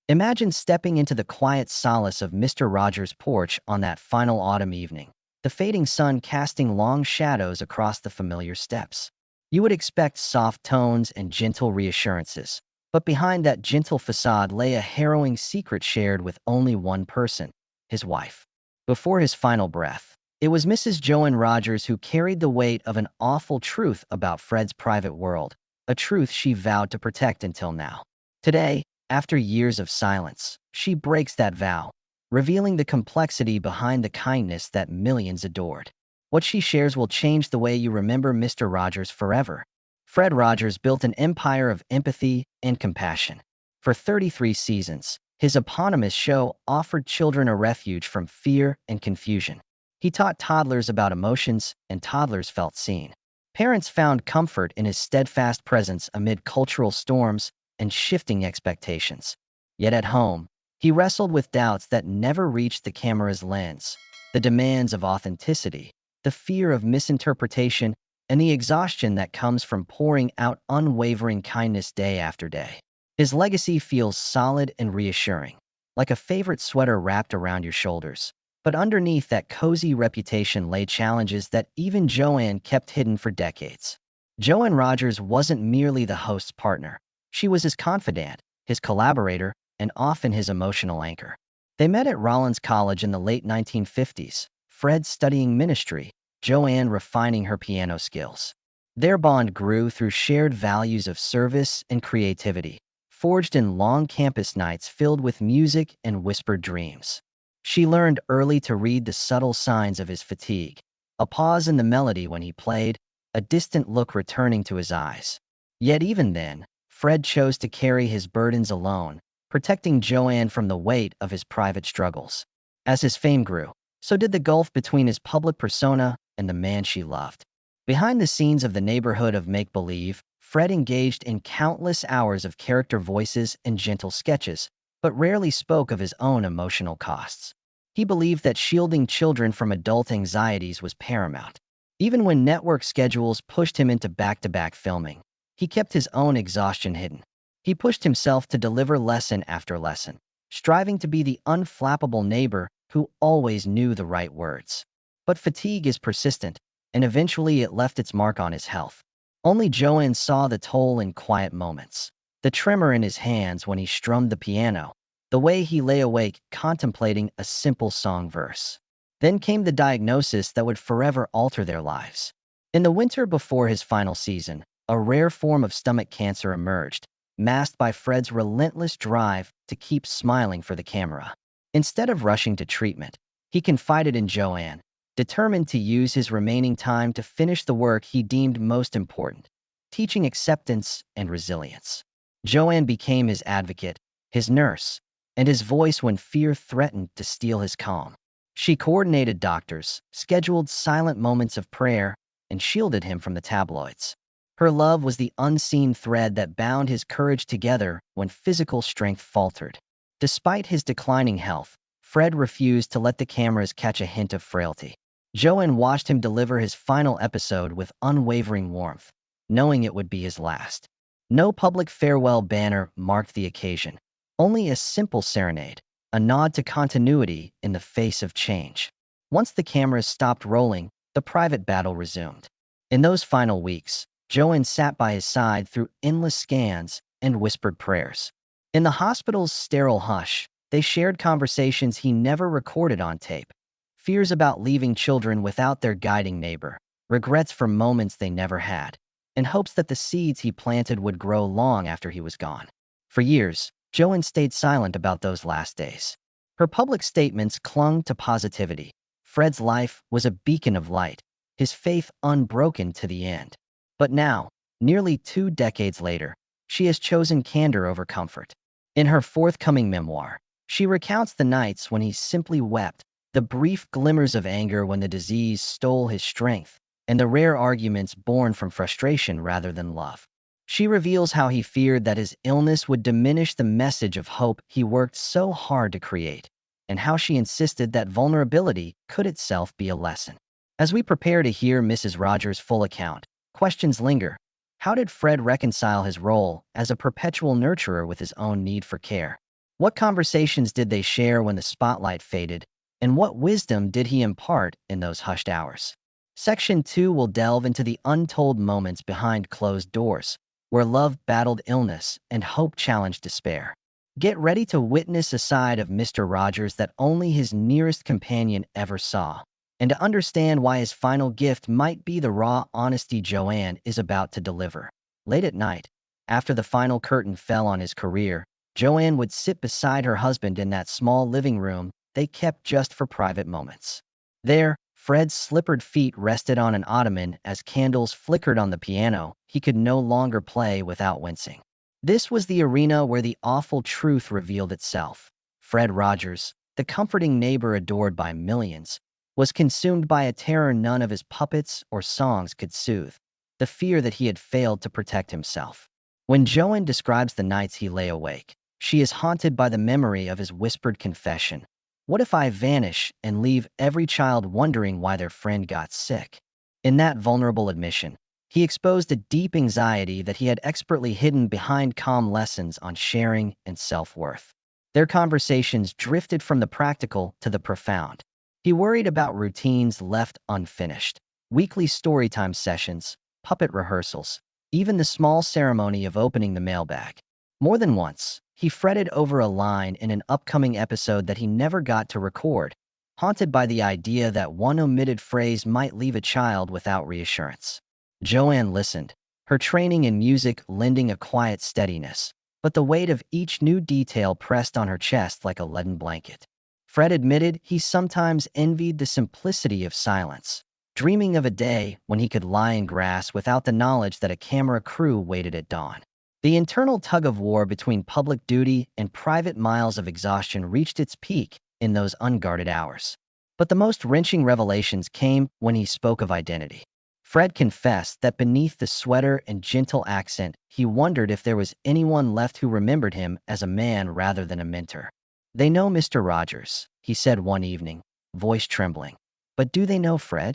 Imagine stepping into the quiet solace of Mr. Rogers' porch on that final autumn evening, the fading sun casting long shadows across the familiar steps. You would expect soft tones and gentle reassurances, but behind that gentle facade lay a harrowing secret shared with only one person, his wife. Before his final breath, it was Mrs. Joan Rogers who carried the weight of an awful truth about Fred's private world, a truth she vowed to protect until now. Today, after years of silence, she breaks that vow, revealing the complexity behind the kindness that millions adored. What she shares will change the way you remember Mr. Rogers forever. Fred Rogers built an empire of empathy and compassion. For 33 seasons, his eponymous show offered children a refuge from fear and confusion. He taught toddlers about emotions, and toddlers felt seen. Parents found comfort in his steadfast presence amid cultural storms and shifting expectations. Yet at home, he wrestled with doubts that never reached the camera's lens, the demands of authenticity, the fear of misinterpretation, and the exhaustion that comes from pouring out unwavering kindness day after day. His legacy feels solid and reassuring, like a favorite sweater wrapped around your shoulders. But underneath that cozy reputation lay challenges that even Joanne kept hidden for decades. Joanne Rogers wasn't merely the host's partner. She was his confidant, his collaborator, and often his emotional anchor. They met at Rollins College in the late 1950s, Fred studying ministry, Joanne refining her piano skills. Their bond grew through shared values of service and creativity, forged in long campus nights filled with music and whispered dreams. She learned early to read the subtle signs of his fatigue, a pause in the melody when he played, a distant look returning to his eyes. Yet even then, Fred chose to carry his burdens alone, protecting Joanne from the weight of his private struggles. As his fame grew, so did the gulf between his public persona and the man she loved. Behind the scenes of the neighborhood of make-believe, Fred engaged in countless hours of character voices and gentle sketches, but rarely spoke of his own emotional costs. He believed that shielding children from adult anxieties was paramount. Even when network schedules pushed him into back-to-back filming, he kept his own exhaustion hidden. He pushed himself to deliver lesson after lesson, striving to be the unflappable neighbor who always knew the right words. But fatigue is persistent, and eventually it left its mark on his health. Only Joanne saw the toll in quiet moments. The tremor in his hands when he strummed the piano, the way he lay awake contemplating a simple song verse. Then came the diagnosis that would forever alter their lives. In the winter before his final season, a rare form of stomach cancer emerged, masked by Fred's relentless drive to keep smiling for the camera. Instead of rushing to treatment, he confided in Joanne, determined to use his remaining time to finish the work he deemed most important, teaching acceptance and resilience. Joanne became his advocate, his nurse, and his voice when fear threatened to steal his calm. She coordinated doctors, scheduled silent moments of prayer, and shielded him from the tabloids. Her love was the unseen thread that bound his courage together when physical strength faltered. Despite his declining health, Fred refused to let the cameras catch a hint of frailty. Joanne watched him deliver his final episode with unwavering warmth, knowing it would be his last. No public farewell banner marked the occasion, only a simple serenade, a nod to continuity in the face of change. Once the cameras stopped rolling, the private battle resumed. In those final weeks, Joanne sat by his side through endless scans and whispered prayers. In the hospital's sterile hush, they shared conversations he never recorded on tape. Fears about leaving children without their guiding neighbor, regrets for moments they never had, and hopes that the seeds he planted would grow long after he was gone. For years, Joanne stayed silent about those last days. Her public statements clung to positivity. Fred's life was a beacon of light, his faith unbroken to the end. But now, nearly 2 decades later, she has chosen candor over comfort. In her forthcoming memoir, she recounts the nights when he simply wept, the brief glimmers of anger when the disease stole his strength, and the rare arguments born from frustration rather than love. She reveals how he feared that his illness would diminish the message of hope he worked so hard to create, and how she insisted that vulnerability could itself be a lesson. As we prepare to hear Mrs. Rogers' full account, questions linger. How did Fred reconcile his role as a perpetual nurturer with his own need for care? What conversations did they share when the spotlight faded, and what wisdom did he impart in those hushed hours? Section 2 will delve into the untold moments behind closed doors, where love battled illness and hope challenged despair. Get ready to witness a side of Mr. Rogers that only his nearest companion ever saw, and to understand why his final gift might be the raw honesty Joanne is about to deliver. Late at night, after the final curtain fell on his career, Joanne would sit beside her husband in that small living room they kept just for private moments. There, Fred's slippered feet rested on an ottoman as candles flickered on the piano he could no longer play without wincing. This was the arena where the awful truth revealed itself. Fred Rogers, the comforting neighbor adored by millions, was consumed by a terror none of his puppets or songs could soothe, the fear that he had failed to protect himself. When Joanne describes the nights he lay awake, she is haunted by the memory of his whispered confession. What if I vanish and leave every child wondering why their friend got sick? In that vulnerable admission, he exposed a deep anxiety that he had expertly hidden behind calm lessons on sharing and self-worth. Their conversations drifted from the practical to the profound. He worried about routines left unfinished, weekly storytime sessions, puppet rehearsals, even the small ceremony of opening the mailbag. More than once, he fretted over a line in an upcoming episode that he never got to record, haunted by the idea that one omitted phrase might leave a child without reassurance. Joanne listened, her training in music lending a quiet steadiness, but the weight of each new detail pressed on her chest like a leaden blanket. Fred admitted he sometimes envied the simplicity of silence, dreaming of a day when he could lie in grass without the knowledge that a camera crew waited at dawn. The internal tug-of-war between public duty and private miles of exhaustion reached its peak in those unguarded hours. But the most wrenching revelations came when he spoke of identity. Fred confessed that beneath the sweater and gentle accent, he wondered if there was anyone left who remembered him as a man rather than a mentor. "They know Mr. Rogers," he said one evening, voice trembling. "But do they know Fred?"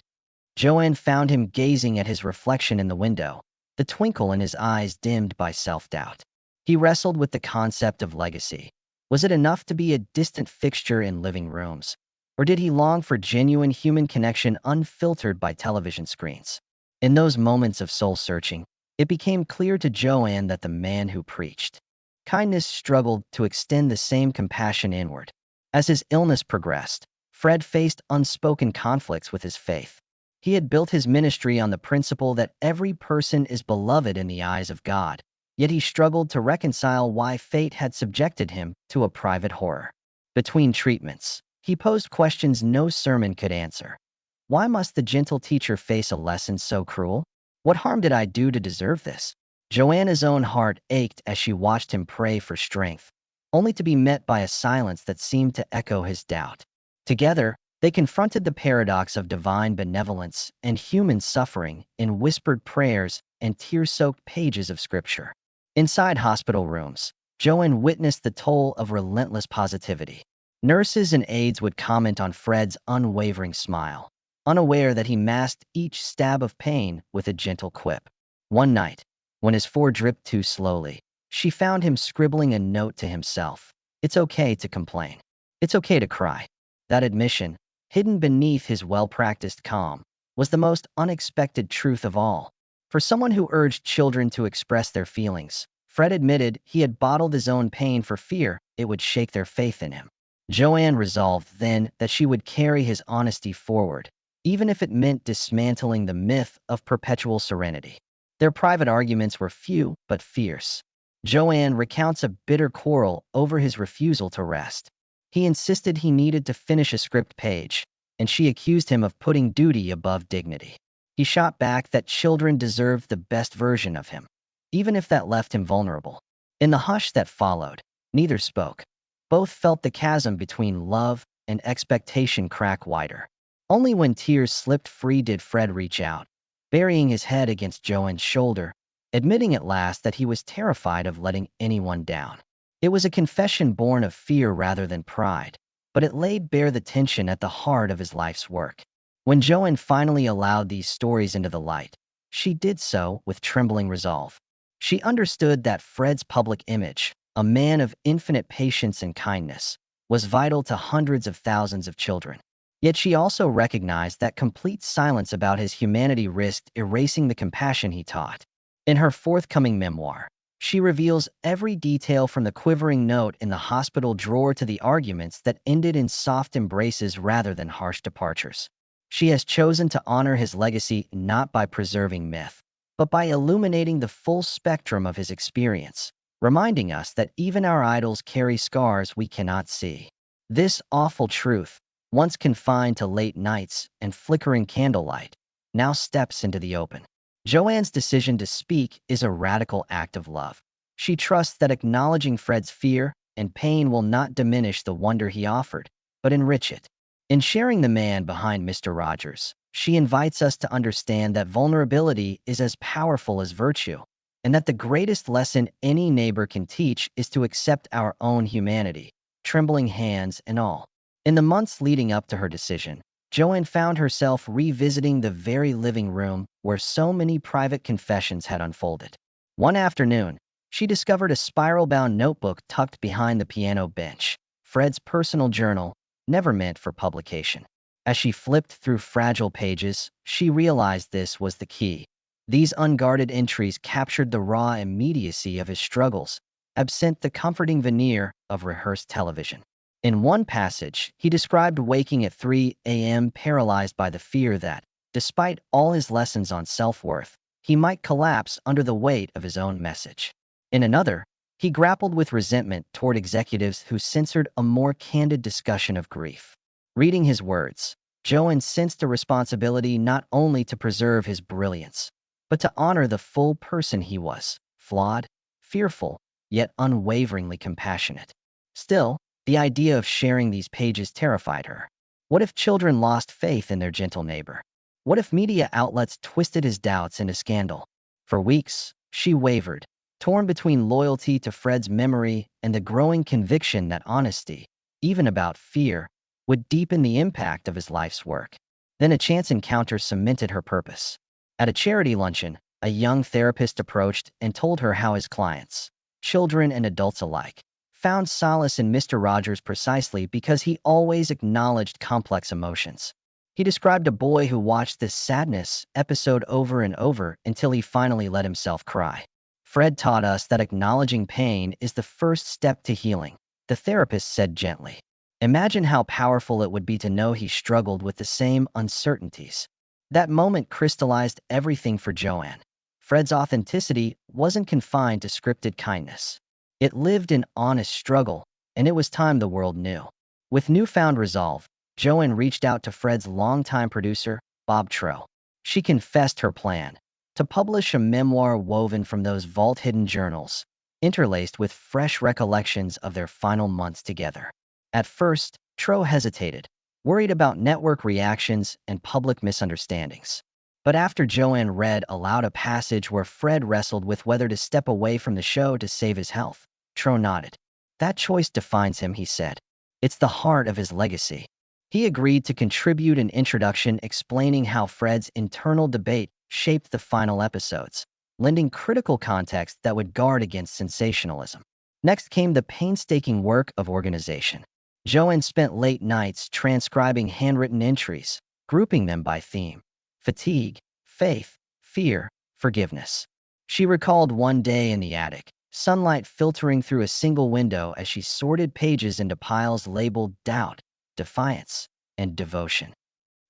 Joanne found him gazing at his reflection in the window, the twinkle in his eyes dimmed by self-doubt. He wrestled with the concept of legacy. Was it enough to be a distant fixture in living rooms? Or did he long for genuine human connection unfiltered by television screens? In those moments of soul-searching, it became clear to Joanne that the man who preached kindness struggled to extend the same compassion inward. As his illness progressed, Fred faced unspoken conflicts with his faith. He had built his ministry on the principle that every person is beloved in the eyes of God, yet he struggled to reconcile why fate had subjected him to a private horror. Between treatments, he posed questions no sermon could answer. Why must the gentle teacher face a lesson so cruel? What harm did I do to deserve this? Joanna's own heart ached as she watched him pray for strength, only to be met by a silence that seemed to echo his doubt. Together, they confronted the paradox of divine benevolence and human suffering in whispered prayers and tear-soaked pages of scripture. Inside hospital rooms, Joanne witnessed the toll of relentless positivity. Nurses and aides would comment on Fred's unwavering smile, unaware that he masked each stab of pain with a gentle quip. One night, when his four dripped too slowly, she found him scribbling a note to himself. "It's okay to complain. It's okay to cry." That admission, hidden beneath his well-practiced calm, was the most unexpected truth of all. For someone who urged children to express their feelings, Fred admitted he had bottled his own pain for fear it would shake their faith in him. Joanne resolved then that she would carry his honesty forward, even if it meant dismantling the myth of perpetual serenity. Their private arguments were few but fierce. Joanne recounts a bitter quarrel over his refusal to rest. He insisted he needed to finish a script page, and she accused him of putting duty above dignity. He shot back that children deserved the best version of him, even if that left him vulnerable. In the hush that followed, neither spoke. Both felt the chasm between love and expectation crack wider. Only when tears slipped free did Fred reach out, burying his head against Joanne's shoulder, admitting at last that he was terrified of letting anyone down. It was a confession born of fear rather than pride, but it laid bare the tension at the heart of his life's work. When Joanne finally allowed these stories into the light, she did so with trembling resolve. She understood that Fred's public image, a man of infinite patience and kindness, was vital to hundreds of thousands of children. Yet she also recognized that complete silence about his humanity risked erasing the compassion he taught. In her forthcoming memoir, she reveals every detail from the quivering note in the hospital drawer to the arguments that ended in soft embraces rather than harsh departures. She has chosen to honor his legacy not by preserving myth, but by illuminating the full spectrum of his experience, reminding us that even our idols carry scars we cannot see. This awful truth, once confined to late nights and flickering candlelight, now steps into the open. Joanne's decision to speak is a radical act of love. She trusts that acknowledging Fred's fear and pain will not diminish the wonder he offered, but enrich it. In sharing the man behind Mr. Rogers, she invites us to understand that vulnerability is as powerful as virtue, and that the greatest lesson any neighbor can teach is to accept our own humanity, trembling hands and all. In the months leading up to her decision, Joanne found herself revisiting the very living room where so many private confessions had unfolded. One afternoon, she discovered a spiral-bound notebook tucked behind the piano bench, Fred's personal journal, never meant for publication. As she flipped through fragile pages, she realized this was the key. These unguarded entries captured the raw immediacy of his struggles, absent the comforting veneer of rehearsed television. In one passage, he described waking at 3 a.m. paralyzed by the fear that, despite all his lessons on self-worth, he might collapse under the weight of his own message. In another, he grappled with resentment toward executives who censored a more candid discussion of grief. Reading his words, Joanne sensed a responsibility not only to preserve his brilliance, but to honor the full person he was, flawed, fearful, yet unwaveringly compassionate. Still, the idea of sharing these pages terrified her. What if children lost faith in their gentle neighbor? What if media outlets twisted his doubts into scandal? For weeks, she wavered, torn between loyalty to Fred's memory and the growing conviction that honesty, even about fear, would deepen the impact of his life's work. Then a chance encounter cemented her purpose. At a charity luncheon, a young therapist approached and told her how his clients, children and adults alike, found solace in Mr. Rogers precisely because he always acknowledged complex emotions. He described a boy who watched this sadness episode over and over until he finally let himself cry. Fred taught us that acknowledging pain is the first step to healing, the therapist said gently. Imagine how powerful it would be to know he struggled with the same uncertainties. That moment crystallized everything for Joanne. Fred's authenticity wasn't confined to scripted kindness. It lived in honest struggle, and it was time the world knew. With newfound resolve, Joanne reached out to Fred's longtime producer, Bob Trow. She confessed her plan to publish a memoir woven from those vault-hidden journals, interlaced with fresh recollections of their final months together. At first, Trow hesitated, worried about network reactions and public misunderstandings. But after Joanne read aloud a passage where Fred wrestled with whether to step away from the show to save his health, Trow nodded. That choice defines him, he said. It's the heart of his legacy. He agreed to contribute an introduction explaining how Fred's internal debate shaped the final episodes, lending critical context that would guard against sensationalism. Next came the painstaking work of organization. Joanne spent late nights transcribing handwritten entries, grouping them by theme: fatigue, faith, fear, forgiveness. She recalled one day in the attic, sunlight filtering through a single window as she sorted pages into piles labeled doubt, defiance, and devotion.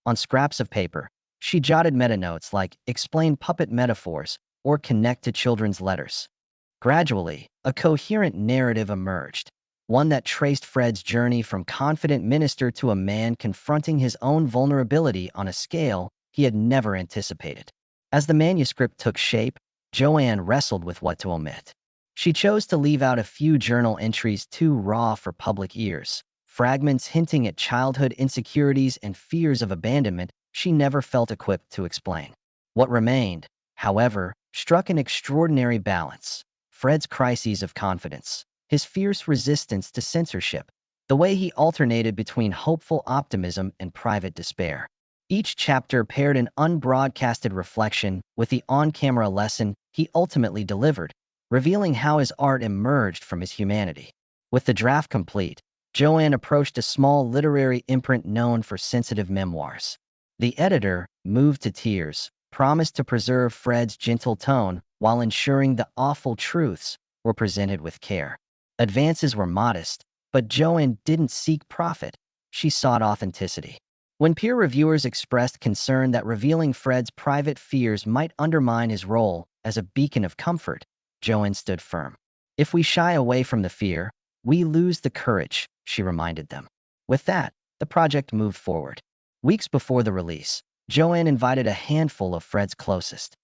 On scraps of paper, she jotted meta-notes like explain puppet metaphors or connect to children's letters. Gradually, a coherent narrative emerged, one that traced Fred's journey from confident minister to a man confronting his own vulnerability on a scale he had never anticipated. As the manuscript took shape, Joanne wrestled with what to omit. She chose to leave out a few journal entries too raw for public ears, fragments hinting at childhood insecurities and fears of abandonment she never felt equipped to explain. What remained, however, struck an extraordinary balance: Fred's crises of confidence, his fierce resistance to censorship, the way he alternated between hopeful optimism and private despair. Each chapter paired an unbroadcasted reflection with the on-camera lesson he ultimately delivered, revealing how his art emerged from his humanity. With the draft complete, Joanne approached a small literary imprint known for sensitive memoirs. The editor, moved to tears, promised to preserve Fred's gentle tone while ensuring the awful truths were presented with care. Advances were modest, but Joanne didn't seek profit. She sought authenticity. When peer reviewers expressed concern that revealing Fred's private fears might undermine his role as a beacon of comfort, Joanne stood firm. If we shy away from the fear, we lose the courage, she reminded them. With that, the project moved forward. Weeks before the release, Joanne invited a handful of Fred's closest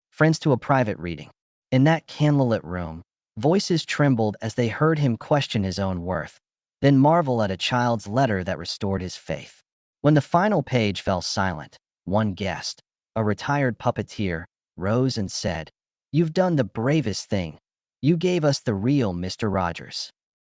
friends to a private reading. In that candlelit room, voices trembled as they heard him question his own worth, then marvel at a child's letter that restored his faith. When the final page fell silent, one guest, a retired puppeteer, rose and said, "You've done the bravest thing. You gave us the real Mr. Rogers."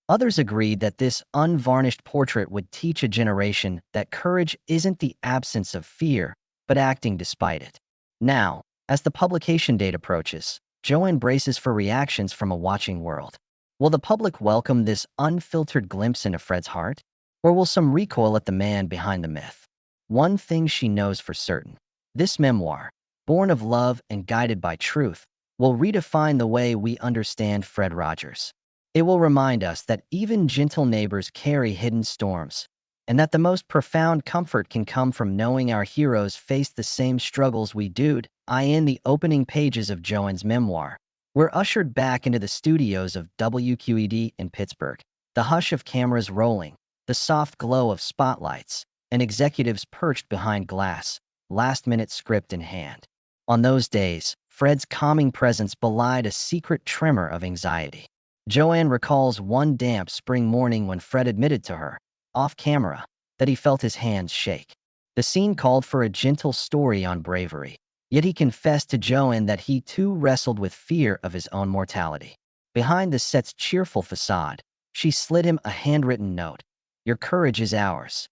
Others agreed that this unvarnished portrait would teach a generation that courage isn't the absence of fear, but acting despite it. Now, as the publication date approaches, Joanne braces for reactions from a watching world. Will the public welcome this unfiltered glimpse into Fred's heart? Or will some recoil at the man behind the myth? One thing she knows for certain: this memoir, born of love and guided by truth, will redefine the way we understand Fred Rogers. It will remind us that even gentle neighbors carry hidden storms, and that the most profound comfort can come from knowing our heroes faced the same struggles we did. In the opening pages of Joanne's memoir, we're ushered back into the studios of WQED in Pittsburgh, the hush of cameras rolling, the soft glow of spotlights, and executives perched behind glass, last-minute script in hand. On those days, Fred's calming presence belied a secret tremor of anxiety. Joanne recalls one damp spring morning when Fred admitted to her, off camera, that he felt his hands shake. The scene called for a gentle story on bravery, yet he confessed to Joanne that he too wrestled with fear of his own mortality. Behind the set's cheerful facade, she slid him a handwritten note: "Your courage is ours."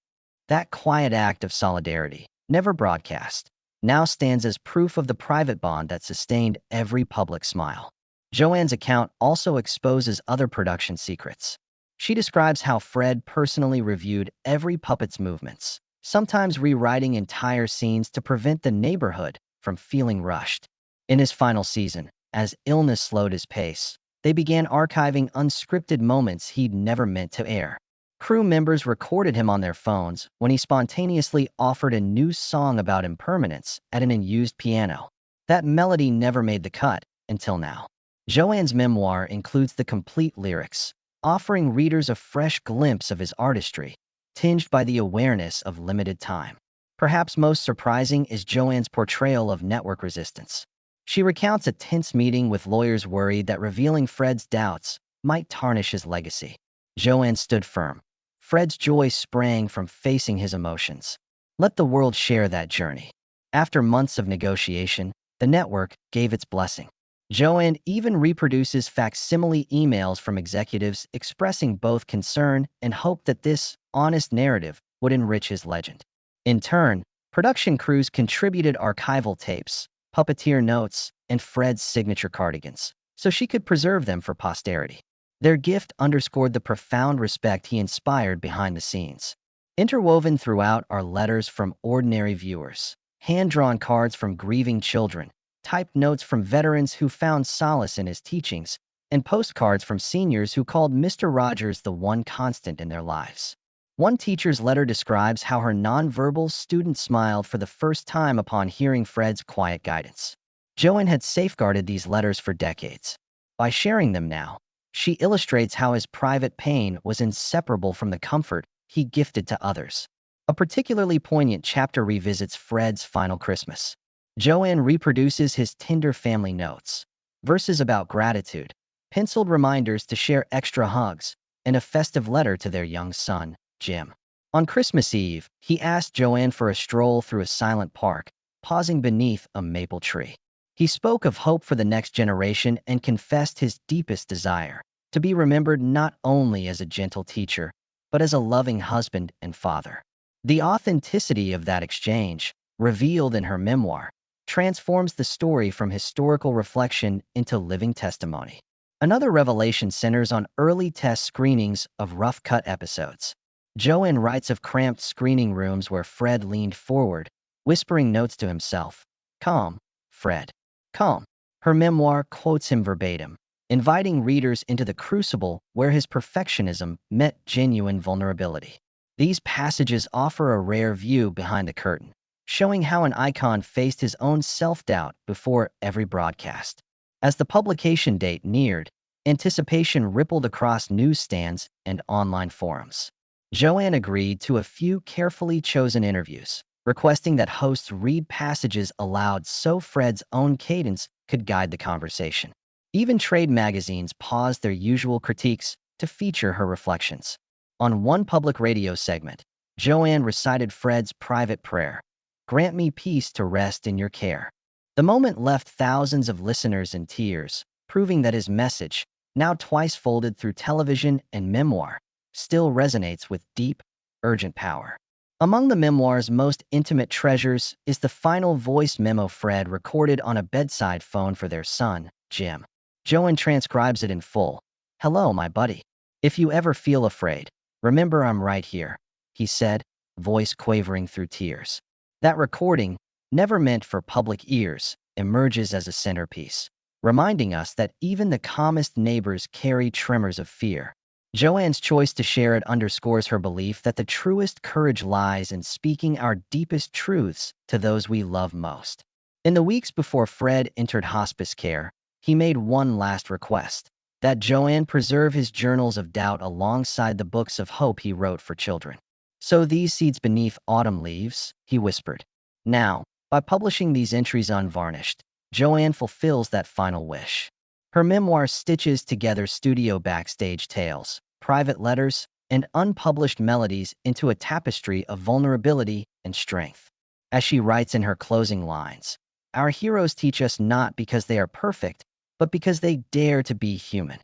That quiet act of solidarity, never broadcast, now stands as proof of the private bond that sustained every public smile. Joanne's account also exposes other production secrets. She describes how Fred personally reviewed every puppet's movements, sometimes rewriting entire scenes to prevent the neighborhood from feeling rushed. In his final season, as illness slowed his pace, they began archiving unscripted moments he'd never meant to air. Crew members recorded him on their phones when he spontaneously offered a new song about impermanence at an unused piano. That melody never made the cut until now. Joanne's memoir includes the complete lyrics, offering readers a fresh glimpse of his artistry, tinged by the awareness of limited time. Perhaps most surprising is Joanne's portrayal of network resistance. She recounts a tense meeting with lawyers worried that revealing Fred's doubts might tarnish his legacy. Joanne stood firm. Fred's joy sprang from facing his emotions. Let the world share that journey. After months of negotiation, the network gave its blessing. Joanne even reproduces facsimile emails from executives expressing both concern and hope that this honest narrative would enrich his legend. In turn, production crews contributed archival tapes, puppeteer notes, and Fred's signature cardigans, so she could preserve them for posterity. Their gift underscored the profound respect he inspired behind the scenes. Interwoven throughout are letters from ordinary viewers, hand-drawn cards from grieving children, typed notes from veterans who found solace in his teachings, and postcards from seniors who called Mr. Rogers the one constant in their lives. One teacher's letter describes how her nonverbal student smiled for the first time upon hearing Fred's quiet guidance. Joanne had safeguarded these letters for decades. By sharing them now, she illustrates how his private pain was inseparable from the comfort he gifted to others. A particularly poignant chapter revisits Fred's final Christmas. Joanne reproduces his tender family notes, verses about gratitude, penciled reminders to share extra hugs, and a festive letter to their young son, Jim. On Christmas Eve, he asked Joanne for a stroll through a silent park, pausing beneath a maple tree. He spoke of hope for the next generation and confessed his deepest desire: to be remembered not only as a gentle teacher, but as a loving husband and father. The authenticity of that exchange, revealed in her memoir, transforms the story from historical reflection into living testimony. Another revelation centers on early test screenings of rough-cut episodes. Joanne writes of cramped screening rooms where Fred leaned forward, whispering notes to himself. Calm, Fred. Calm. Her memoir quotes him verbatim, inviting readers into the crucible where his perfectionism met genuine vulnerability. These passages offer a rare view behind the curtain, showing how an icon faced his own self-doubt before every broadcast. As the publication date neared, anticipation rippled across newsstands and online forums. Joanne agreed to a few carefully chosen interviews, requesting that hosts read passages aloud so Fred's own cadence could guide the conversation. Even trade magazines paused their usual critiques to feature her reflections. On one public radio segment, Joanne recited Fred's private prayer, "Grant me peace to rest in your care." The moment left thousands of listeners in tears, proving that his message, now twice folded through television and memoir, still resonates with deep, urgent power. Among the memoir's most intimate treasures is the final voice memo Fred recorded on a bedside phone for their son, Jim. Joanne transcribes it in full. "Hello, my buddy. If you ever feel afraid, remember I'm right here," he said, voice quavering through tears. That recording, never meant for public ears, emerges as a centerpiece, reminding us that even the calmest neighbors carry tremors of fear. Joanne's choice to share it underscores her belief that the truest courage lies in speaking our deepest truths to those we love most. In the weeks before Fred entered hospice care, he made one last request, that Joanne preserve his journals of doubt alongside the books of hope he wrote for children. "Sow these seeds beneath autumn leaves," he whispered. Now, by publishing these entries unvarnished, Joanne fulfills that final wish. Her memoir stitches together studio backstage tales, private letters, and unpublished melodies into a tapestry of vulnerability and strength. As she writes in her closing lines, "Our heroes teach us not because they are perfect, but because they dare to be human."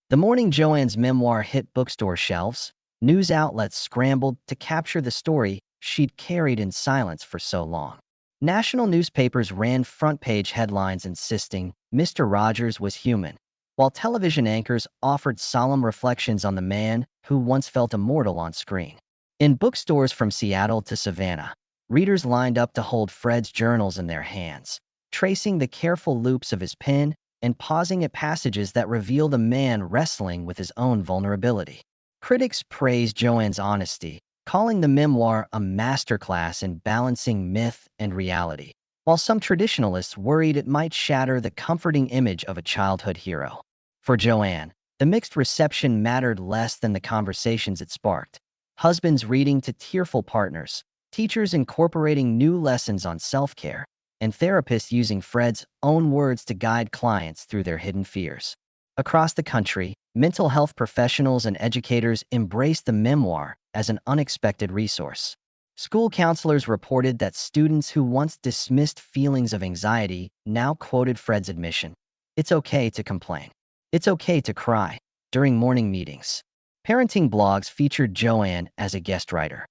The morning Joanne's memoir hit bookstore shelves, news outlets scrambled to capture the story she'd carried in silence for so long. National newspapers ran front-page headlines insisting Mr. Rogers was human, while television anchors offered solemn reflections on the man who once felt immortal on screen. In bookstores from Seattle to Savannah, readers lined up to hold Fred's journals in their hands, tracing the careful loops of his pen and pausing at passages that revealed a man wrestling with his own vulnerability. Critics praised Joanne's honesty, calling the memoir a masterclass in balancing myth and reality, while some traditionalists worried it might shatter the comforting image of a childhood hero. For Joanne, the mixed reception mattered less than the conversations it sparked. Husbands reading to tearful partners, teachers incorporating new lessons on self-care, and therapists using Fred's own words to guide clients through their hidden fears. Across the country, mental health professionals and educators embraced the memoir as an unexpected resource. School counselors reported that students who once dismissed feelings of anxiety now quoted Fred's admission, "It's okay to complain. It's okay to cry," during morning meetings. Parenting blogs featured Joanne as a guest writer,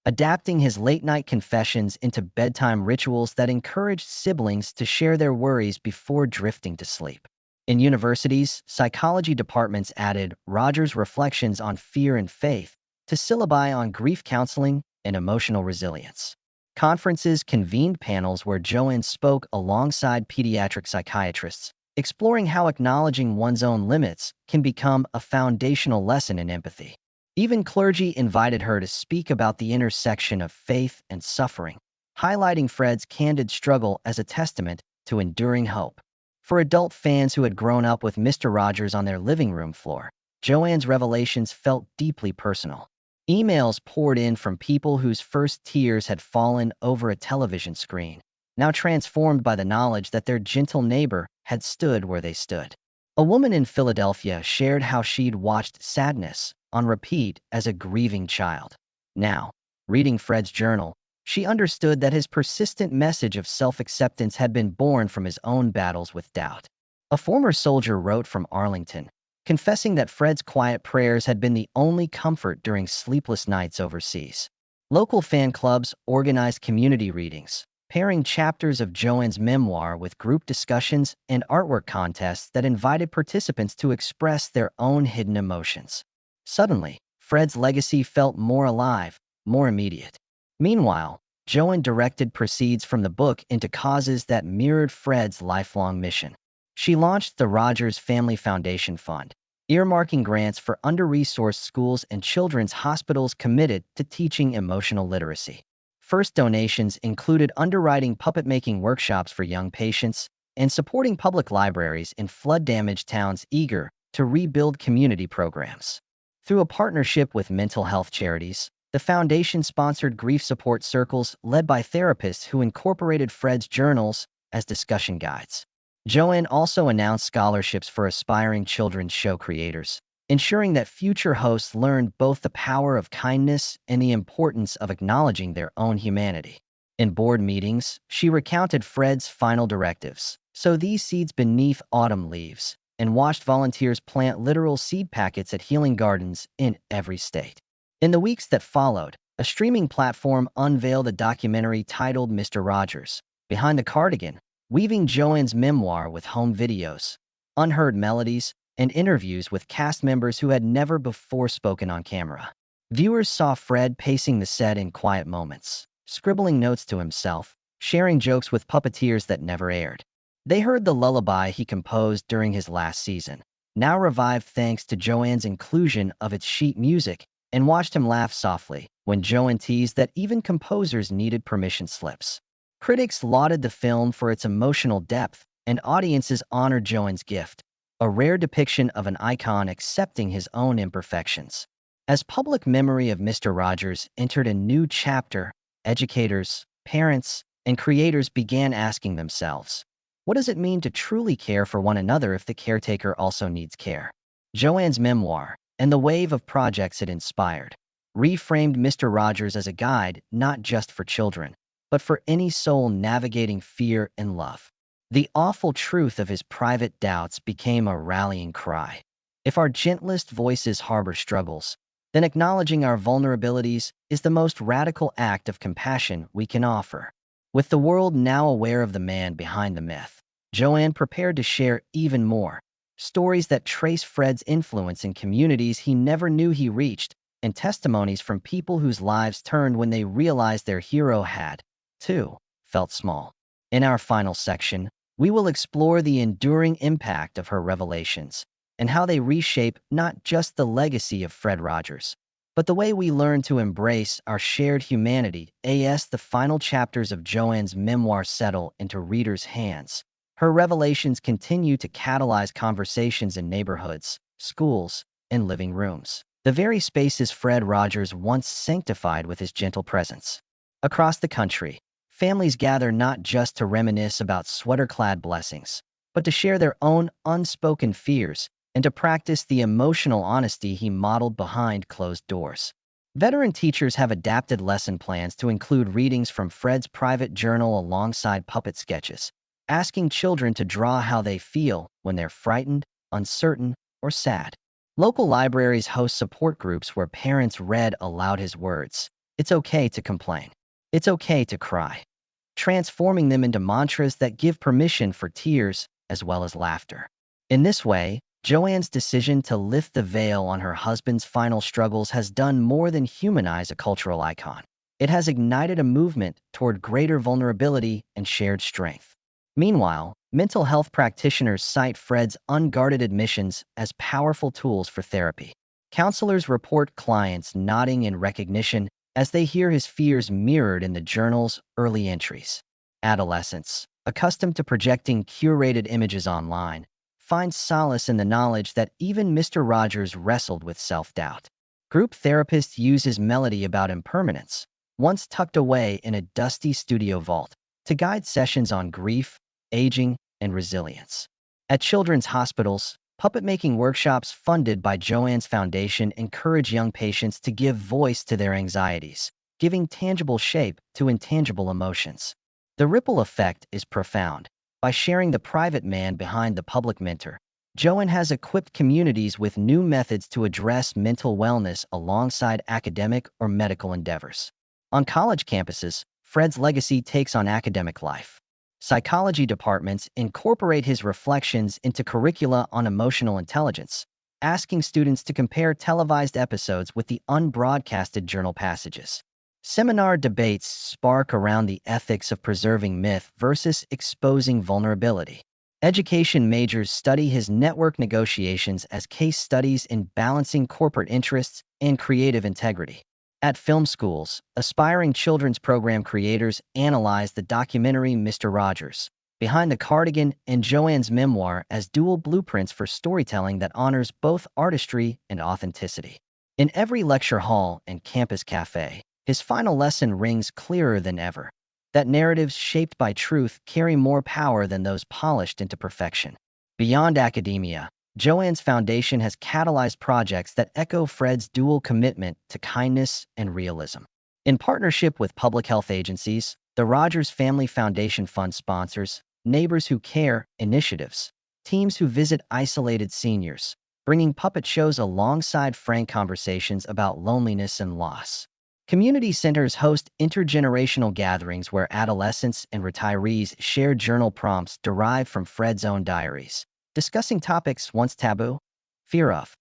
adapting his late-night confessions into bedtime rituals that encouraged siblings to share their worries before drifting to sleep. In universities, psychology departments added Rogers' reflections on fear and faith to syllabi on grief counseling and emotional resilience. Conferences convened panels where Joanne spoke alongside pediatric psychiatrists, exploring how acknowledging one's own limits can become a foundational lesson in empathy. Even clergy invited her to speak about the intersection of faith and suffering, highlighting Fred's candid struggle as a testament to enduring hope. For adult fans who had grown up with Mr. Rogers on their living room floor, Joanne's revelations felt deeply personal. Emails poured in from people whose first tears had fallen over a television screen, now transformed by the knowledge that their gentle neighbor had stood where they stood. A woman in Philadelphia shared how she'd watched Sadness on repeat as a grieving child. Now, reading Fred's journal, she understood that his persistent message of self-acceptance had been born from his own battles with doubt. A former soldier wrote from Arlington, confessing that Fred's quiet prayers had been the only comfort during sleepless nights overseas. Local fan clubs organized community readings, pairing chapters of Joanne's memoir with group discussions and artwork contests that invited participants to express their own hidden emotions. Suddenly, Fred's legacy felt more alive, more immediate. Meanwhile, Joanne directed proceeds from the book into causes that mirrored Fred's lifelong mission. She launched the Rogers Family Foundation Fund, earmarking grants for under-resourced schools and children's hospitals committed to teaching emotional literacy. First donations included underwriting puppet-making workshops for young patients and supporting public libraries in flood-damaged towns eager to rebuild community programs. Through a partnership with mental health charities, the foundation sponsored grief support circles led by therapists who incorporated Fred's journals as discussion guides. Joanne also announced scholarships for aspiring children's show creators, ensuring that future hosts learned both the power of kindness and the importance of acknowledging their own humanity. In board meetings, she recounted Fred's final directives: sow these seeds beneath autumn leaves, and watched volunteers plant literal seed packets at healing gardens in every state. In the weeks that followed, a streaming platform unveiled a documentary titled Mr. Rogers, Behind the Cardigan, weaving Joanne's memoir with home videos, unheard melodies, and interviews with cast members who had never before spoken on camera. Viewers saw Fred pacing the set in quiet moments, scribbling notes to himself, sharing jokes with puppeteers that never aired. They heard the lullaby he composed during his last season, now revived thanks to Joanne's inclusion of its sheet music, and watched him laugh softly when Joanne teased that even composers needed permission slips. Critics lauded the film for its emotional depth, and audiences honored Joanne's gift, a rare depiction of an icon accepting his own imperfections. As public memory of Mr. Rogers entered a new chapter, educators, parents, and creators began asking themselves, what does it mean to truly care for one another if the caretaker also needs care? Joanne's memoir, and the wave of projects it inspired, reframed Mr. Rogers as a guide not just for children, but for any soul navigating fear and love. The awful truth of his private doubts became a rallying cry. If our gentlest voices harbor struggles, then acknowledging our vulnerabilities is the most radical act of compassion we can offer. With the world now aware of the man behind the myth, Joanne prepared to share even more. Stories that trace Fred's influence in communities he never knew he reached, and testimonies from people whose lives turned when they realized their hero had, too, felt small. In our final section, we will explore the enduring impact of her revelations and how they reshape not just the legacy of Fred Rogers, but the way we learn to embrace our shared humanity as the final chapters of Joanne's memoir settle into readers' hands. Her revelations continue to catalyze conversations in neighborhoods, schools, and living rooms, the very spaces Fred Rogers once sanctified with his gentle presence. Across the country, families gather not just to reminisce about sweater-clad blessings, but to share their own unspoken fears and to practice the emotional honesty he modeled behind closed doors. Veteran teachers have adapted lesson plans to include readings from Fred's private journal alongside puppet sketches, asking children to draw how they feel when they're frightened, uncertain, or sad. Local libraries host support groups where parents read aloud his words. It's okay to complain. It's okay to cry, transforming them into mantras that give permission for tears as well as laughter. In this way, Joanne's decision to lift the veil on her husband's final struggles has done more than humanize a cultural icon. It has ignited a movement toward greater vulnerability and shared strength. Meanwhile, mental health practitioners cite Fred's unguarded admissions as powerful tools for therapy. Counselors report clients nodding in recognition as they hear his fears mirrored in the journal's early entries. Adolescents, accustomed to projecting curated images online, find solace in the knowledge that even Mr. Rogers wrestled with self-doubt. Group therapists use his melody about impermanence, once tucked away in a dusty studio vault, to guide sessions on grief, aging, and resilience. At children's hospitals, puppet-making workshops funded by Joanne's Foundation encourage young patients to give voice to their anxieties, giving tangible shape to intangible emotions. The ripple effect is profound. By sharing the private man behind the public mentor, Joanne has equipped communities with new methods to address mental wellness alongside academic or medical endeavors. On college campuses, Fred's legacy takes on academic life. Psychology departments incorporate his reflections into curricula on emotional intelligence, asking students to compare televised episodes with the unbroadcasted journal passages. Seminar debates spark around the ethics of preserving myth versus exposing vulnerability. Education majors study his network negotiations as case studies in balancing corporate interests and creative integrity. At film schools, aspiring children's program creators analyze the documentary Mr. Rogers, Behind the Cardigan and Joanne's Memoir as dual blueprints for storytelling that honors both artistry and authenticity. In every lecture hall and campus cafe, his final lesson rings clearer than ever, that narratives shaped by truth carry more power than those polished into perfection. Beyond academia, Joanne's Foundation has catalyzed projects that echo Fred's dual commitment to kindness and realism. In partnership with public health agencies, the Rogers Family Foundation Fund sponsors Neighbors Who Care initiatives, teams who visit isolated seniors, bringing puppet shows alongside frank conversations about loneliness and loss. Community centers host intergenerational gatherings where adolescents and retirees share journal prompts derived from Fred's own diaries, discussing topics once taboo: fear of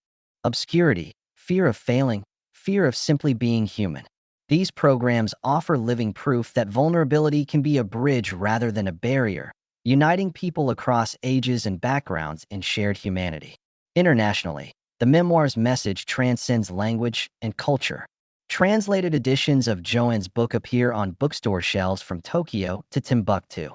obscurity, fear of failing, fear of simply being human. These programs offer living proof that vulnerability can be a bridge rather than a barrier, uniting people across ages and backgrounds in shared humanity. Internationally, the memoir's message transcends language and culture. Translated editions of Joanne's book appear on bookstore shelves from Tokyo to Timbuktu,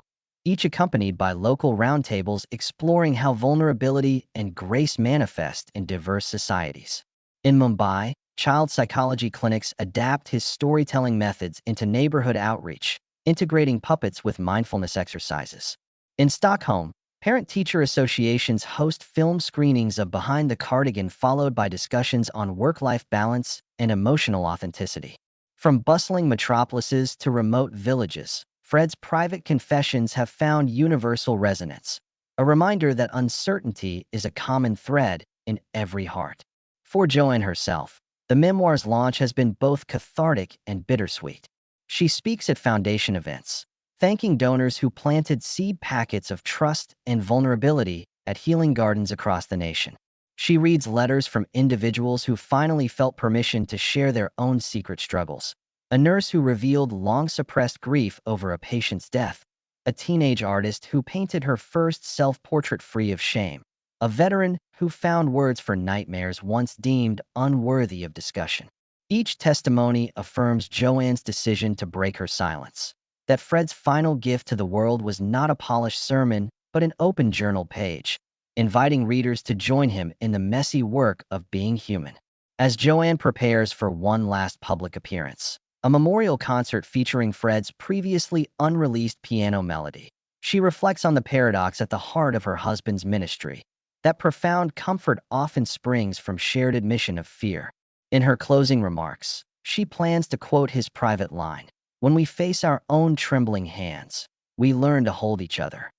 each accompanied by local roundtables exploring how vulnerability and grace manifest in diverse societies. In Mumbai, child psychology clinics adapt his storytelling methods into neighborhood outreach, integrating puppets with mindfulness exercises. In Stockholm, parent-teacher associations host film screenings of Behind the Cardigan, followed by discussions on work-life balance and emotional authenticity. From bustling metropolises to remote villages, Fred's private confessions have found universal resonance, a reminder that uncertainty is a common thread in every heart. For Joanne herself, the memoir's launch has been both cathartic and bittersweet. She speaks at foundation events, thanking donors who planted seed packets of trust and vulnerability at healing gardens across the nation. She reads letters from individuals who finally felt permission to share their own secret struggles. A nurse who revealed long-suppressed grief over a patient's death. A teenage artist who painted her first self-portrait free of shame. A veteran who found words for nightmares once deemed unworthy of discussion. Each testimony affirms Joanne's decision to break her silence, that Fred's final gift to the world was not a polished sermon, but an open journal page, inviting readers to join him in the messy work of being human. As Joanne prepares for one last public appearance, a memorial concert featuring Fred's previously unreleased piano melody, she reflects on the paradox at the heart of her husband's ministry, that profound comfort often springs from shared admission of fear. In her closing remarks, she plans to quote his private line, "When we face our own trembling hands, we learn to hold each other."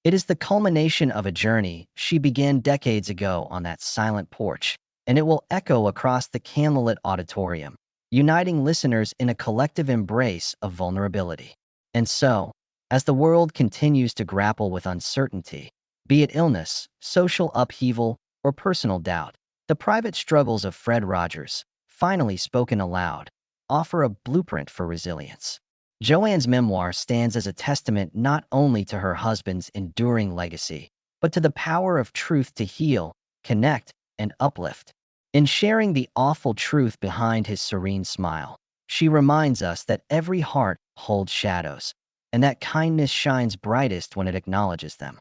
It is the culmination of a journey she began decades ago on that silent porch, and it will echo across the candlelit auditorium, uniting listeners in a collective embrace of vulnerability. And so, as the world continues to grapple with uncertainty, be it illness, social upheaval, or personal doubt, the private struggles of Fred Rogers, finally spoken aloud, offer a blueprint for resilience. Joanne's memoir stands as a testament not only to her husband's enduring legacy, but to the power of truth to heal, connect, and uplift. In sharing the awful truth behind his serene smile, she reminds us that every heart holds shadows, and that kindness shines brightest when it acknowledges them.